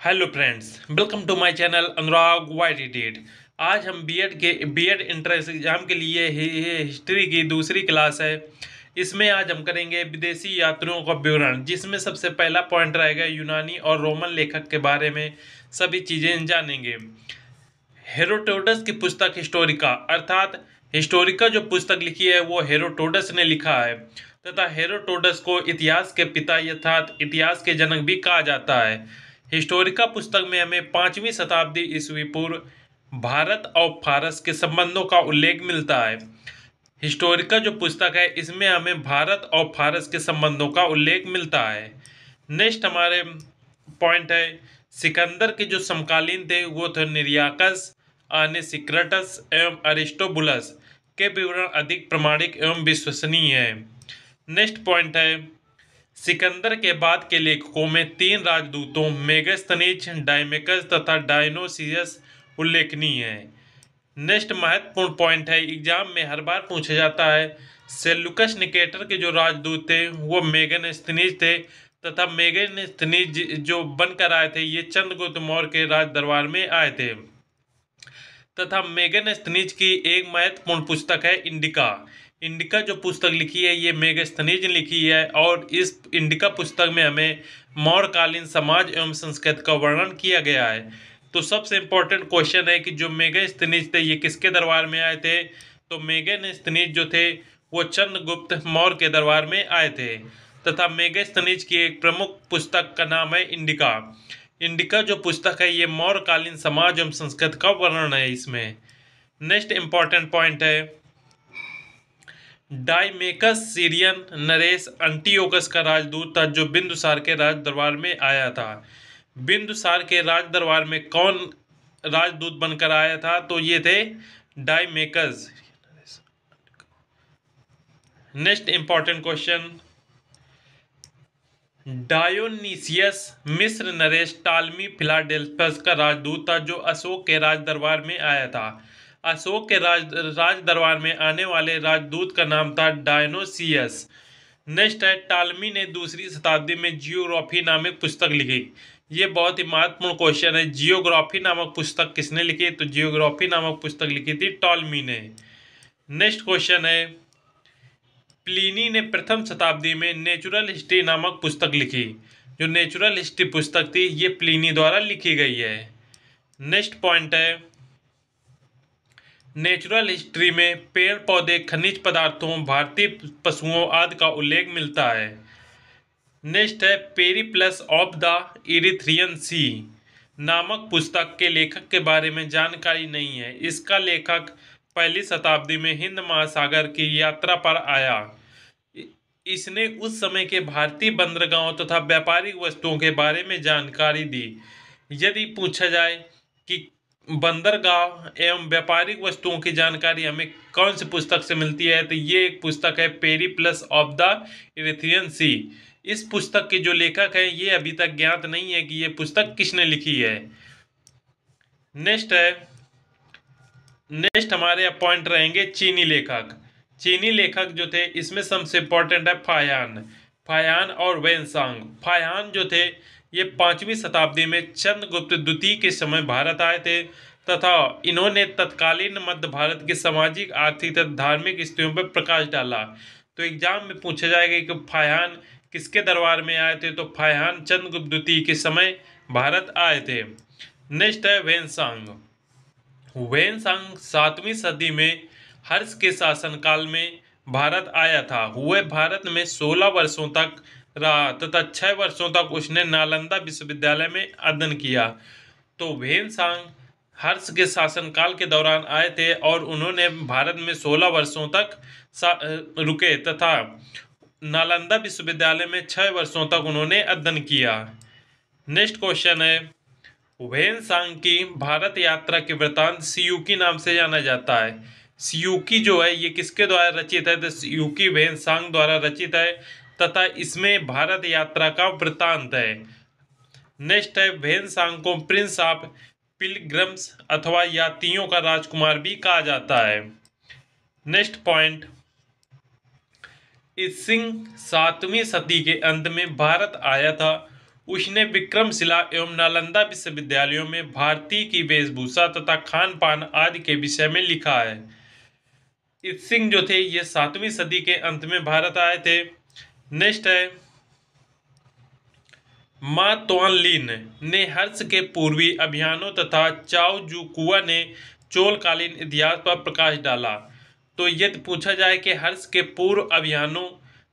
Hello friends, welcome to my channel Anurag white edit. आज हम BEd entrance exam के लिए हिस्ट्री की दूसरी क्लास है। इसमें आज हम करेंगे विदेशी यात्रियों का विवरण, जिसमें सबसे पहला पॉइंट रहेगा यूनानी और रोमन लेखक के बारे में सभी चीज़ें जानेंगे। हेरोडोटस की पुस्तक हिस्टोरिका अर्थात हिस्टोरिका जो पुस्तक लिखी है वो हेरोडोटस ने लिखा है तथा हेरोडोटस को इतिहास के पिता अर्थात इतिहास के जनक भी कहा जाता है। हिस्टोरिका पुस्तक में हमें 5वीं शताब्दी ईस्वी पूर्व भारत और फारस के संबंधों का उल्लेख मिलता है। हिस्टोरिका जो पुस्तक है इसमें हमें भारत और फारस के संबंधों का उल्लेख मिलता है। नेक्स्ट हमारे पॉइंट है सिकंदर के जो समकालीन थे वो थे निर्याकस, आनेसिक्राटस एवं अरिस्टोबुलस के विवरण अधिक प्रामाणिक एवं विश्वसनीय है। नेक्स्ट पॉइंट है सिकंदर के बाद के लेखकों में 3 राजदूतों मेगास्थनीज, डायमेकस तथा डायनोसियस उल्लेखनीय है। नेक्स्ट महत्वपूर्ण पॉइंट है एग्जाम में हर बार पूछा जाता है सेल्यूकस निकेटर के जो राजदूत थे वो मेगास्थनीज थे तथा मेगास्थनीज जो बनकर आए थे ये चंद्रगुप्त मौर्य के राज दरबार में आए थे तथा मेगास्थनीज की एक महत्वपूर्ण पुस्तक है इंडिका। इंडिका जो पुस्तक लिखी है ये मेगास्थनीज ने लिखी है और इस इंडिका पुस्तक में हमें मौर्यकालीन समाज एवं संस्कृति का वर्णन किया गया है। तो सबसे इम्पोर्टेंट क्वेश्चन है कि जो मेगास्थनीज थे ये किसके दरबार में आए थे, तो मेगास्थनीज जो थे वो चंद्रगुप्त मौर्य के दरबार में आए थे तथा मेगास्थनीज की एक प्रमुख पुस्तक का नाम है इंडिका। इंडिका जो पुस्तक है ये मौर्यकालीन समाज एवं संस्कृति का वर्णन है इसमें। नेक्स्ट इंपॉर्टेंट पॉइंट है डायमेकस सीरियन नरेश अंटियोकस का राजदूत था जो बिंदुसार के राज दरबार में आया था। बिंदुसार के राज दरबार में कौन राजदूत बनकर आया था, तो ये थे डायमेकस। नेक्स्ट इंपॉर्टेंट क्वेश्चन डायोनीसियस मिस्र नरेश टालमी फिलाडेल्फस का राजदूत था जो अशोक के राज दरबार में आया था। अशोक के राज दरबार में आने वाले राजदूत का नाम था डायोनीसियस। नेक्स्ट है टालमी ने दूसरी शताब्दी में जियोग्राफी नामक पुस्तक लिखी। ये बहुत ही महत्वपूर्ण क्वेश्चन है, जियोग्राफी नामक पुस्तक किसने लिखी, तो जियोग्राफी नामक पुस्तक लिखी थी टालमी ने। नेक्स्ट क्वेश्चन है प्लिनी ने प्रथम शताब्दी में नेचुरल हिस्ट्री नामक पुस्तक लिखी। जो नेचुरल हिस्ट्री पुस्तक थी ये प्लिनी द्वारा लिखी गई है। नेक्स्ट पॉइंट है नेचुरल हिस्ट्री में पेड़ पौधे, खनिज पदार्थों, भारतीय पशुओं आदि का उल्लेख मिलता है। नेक्स्ट है पेरिप्लस ऑफ द इरिथ्रियन सी नामक पुस्तक के लेखक के बारे में जानकारी नहीं है। इसका लेखक पहली शताब्दी में हिंद महासागर की यात्रा पर आया। इसने उस समय के भारतीय बंदरगाहों तथा व्यापारिक वस्तुओं के बारे में जानकारी दी। यदि पूछा जाए कि बंदरगाह एवं व्यापारिक वस्तुओं की जानकारी हमें कौन सी पुस्तक से मिलती है, तो ये एक पुस्तक है पेरिप्लस ऑफ द इरिथ्रियन सी। इस पुस्तक के जो लेखक हैं ये अभी तक ज्ञात नहीं है कि ये पुस्तक किसने लिखी है। नेक्स्ट हमारे पॉइंट रहेंगे चीनी लेखक। चीनी लेखक जो थे इसमें सबसे इम्पोर्टेंट है फायान और वेनसांग। फायान जो थे ये 5वीं शताब्दी में चंद्रगुप्त द्वितीय के समय भारत आए थे तथा इन्होंने तत्कालीन मध्य भारत की सामाजिक, आर्थिक तथा धार्मिक स्थितियों पर प्रकाश डाला। तो एग्जाम में पूछा जाएगा कि फायान किसके दरबार में आए थे, तो फायान चंद्रगुप्त द्वितीय के समय भारत आए थे। नेक्स्ट है वेनसांग। वेनसांग 7वीं सदी में हर्ष के शासनकाल में भारत आया था। वह भारत में 16 वर्षों तक रहा तथा 6 वर्षों तक उसने नालंदा विश्वविद्यालय में अध्ययन किया। तो वेनसांग हर्ष के शासनकाल के दौरान आए थे और उन्होंने भारत में 16 वर्षों तक रुके तथा नालंदा विश्वविद्यालय में 6 वर्षों तक उन्होंने अध्ययन किया। नेक्स्ट क्वेश्चन है वेनसांग की भारत यात्रा के वृतांत सियूकी नाम से जाना जाता है। सियूकी जो है ये किसके द्वारा रचित है, तो सियूकी वेनसांग द्वारा रचित है तथा इसमें भारत यात्रा का वृतांत है। नेक्स्ट है वेनसांग को प्रिंस ऑफ पिलग्रिम्स अथवा यात्रियों का राजकुमार भी कहा जाता है। नेक्स्ट पॉइंट सिंह 7वीं सदी के अंत में भारत आया था। उसने विक्रमशिला एवं नालंदा विश्वविद्यालयों में भारतीय की वेशभूषा तथा खान पान आदि के विषय में लिखा है। इत सिंह जो थे ये 7वीं सदी के अंत में भारत आए थे। नेक्स्ट है मा तोआनलिन ने हर्ष के पूर्वी अभियानों तथा चाओ जू कुआ ने चोलकालीन इतिहास पर प्रकाश डाला। तो यदि पूछा जाए कि हर्ष के पूर्व अभियानों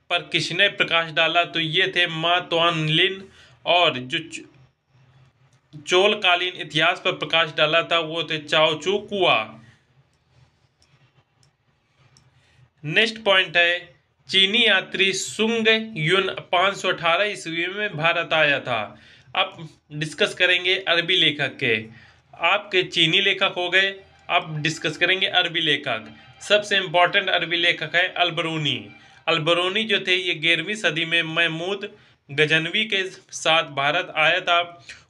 पर किसने प्रकाश डाला, तो ये थे मा तोआनलिन, और जो चोलकालीन इतिहास पर प्रकाश डाला था वो थे चाओ चू कुआ। नेक्स्ट पॉइंट है चीनी यात्री सुंग युन 518 ईस्वी में भारत आया था। अब डिस्कस करेंगे अरबी लेखक के। आपके चीनी लेखक हो गए, अब डिस्कस करेंगे अरबी लेखक। सबसे इम्पोर्टेंट अरबी लेखक है अलबरूनी। अलबरूनी जो थे ये 11वीं सदी में महमूद गजनवी के साथ भारत आया था।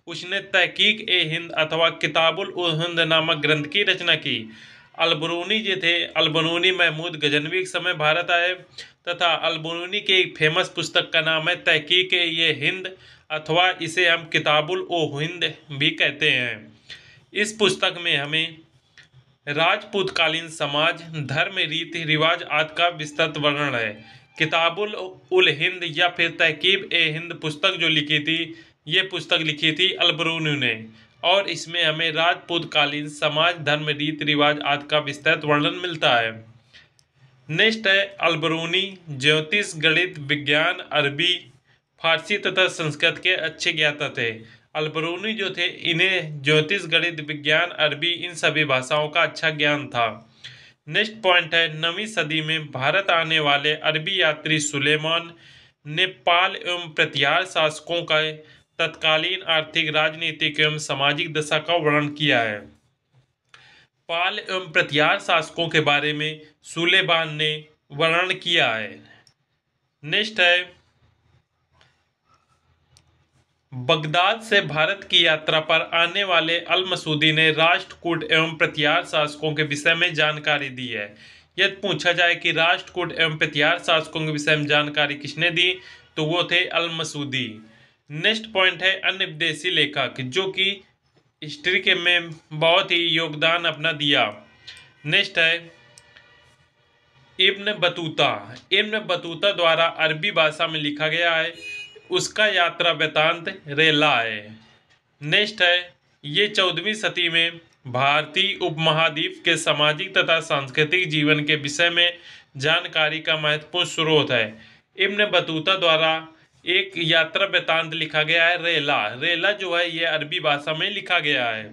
उसने तहकीक ए हिंद अथवा किताबुल उल हिंद नामक ग्रंथ की रचना की। अलबरूनी जो थे, अलबरूनी महमूद गजनवी के समय भारत आए तथा अलबरूनी के एक फेमस पुस्तक का नाम है तहकीक ए हिंद, अथवा इसे हम किताबुल ओ हिंद भी कहते हैं। इस पुस्तक में हमें राजपूतकालीन समाज, धर्म, रीति रिवाज आदि का विस्तृत वर्णन है। किताबुल उल हिंद या फिर तहकीब ए हिंद पुस्तक जो लिखी थी, ये पुस्तक लिखी थी अलबरूनी ने, और इसमें हमें राजपूतकालीन समाज, धर्म, रीति रिवाज आदि का विस्तृत वर्णन मिलता है। नेक्स्ट है अलबरूनी ज्योतिष, गणित, विज्ञान, अरबी, फारसी तथा संस्कृत के अच्छे ज्ञाता थे। अलबरूनी जो थे इन्हें ज्योतिष, गणित, विज्ञान, अरबी इन सभी भाषाओं का अच्छा ज्ञान था। नेक्स्ट पॉइंट है 9वीं सदी में भारत आने वाले अरबी यात्री सुलेमान ने पाल एवं प्रतिहार शासकों का तत्कालीन आर्थिक, राजनीतिक एवं सामाजिक दशा का वर्णन किया है। पाल एवं प्रतिहार शासकों के बारे में सुलेमान ने वर्णन किया है। नेक्स्ट है बगदाद से भारत की यात्रा पर आने वाले अल मसूदी ने राष्ट्रकूट एवं प्रतिहार शासकों के विषय में जानकारी दी है। यदि पूछा जाए कि राष्ट्रकूट एवं प्रतिहार शासकों के विषय में जानकारी किसने दी, तो वो थे अल मसूदी। नेक्स्ट पॉइंट है अन्य विदेशी लेखक जो कि हिस्ट्री के में बहुत ही योगदान अपना दिया। नेक्स्ट है इब्न बतूता। इब्न बतूता द्वारा अरबी भाषा में लिखा गया है। उसका यात्रा वृत्तांत रेला है। नेक्स्ट है ये 14वीं सदी में भारतीय उपमहाद्वीप के सामाजिक तथा सांस्कृतिक जीवन के विषय में जानकारी का महत्वपूर्ण स्रोत है। इब्न बतूता द्वारा एक यात्रा वृत्तांत लिखा गया है रेला। रेला जो है ये अरबी भाषा में लिखा गया है।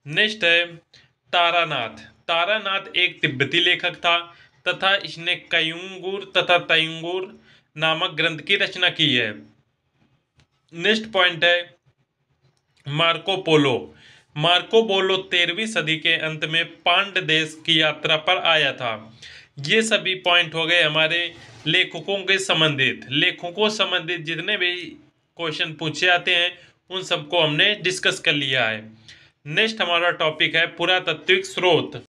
नेक्स्ट है तारानाथ। तारानाथ एक तिब्बती लेखक था तथा इसने कयुंगुर तथा तयुंगुर नामक ग्रंथ की रचना की है। नेक्स्ट पॉइंट है मार्को पोलो। मार्को पोलो 13वीं सदी के अंत में पांड देश की यात्रा पर आया था। ये सभी पॉइंट हो गए हमारे लेखकों के संबंधित। लेखकों संबंधित जितने भी क्वेश्चन पूछे जाते हैं उन सबको हमने डिस्कस कर लिया है। नेक्स्ट हमारा टॉपिक है पुरातात्विक स्रोत।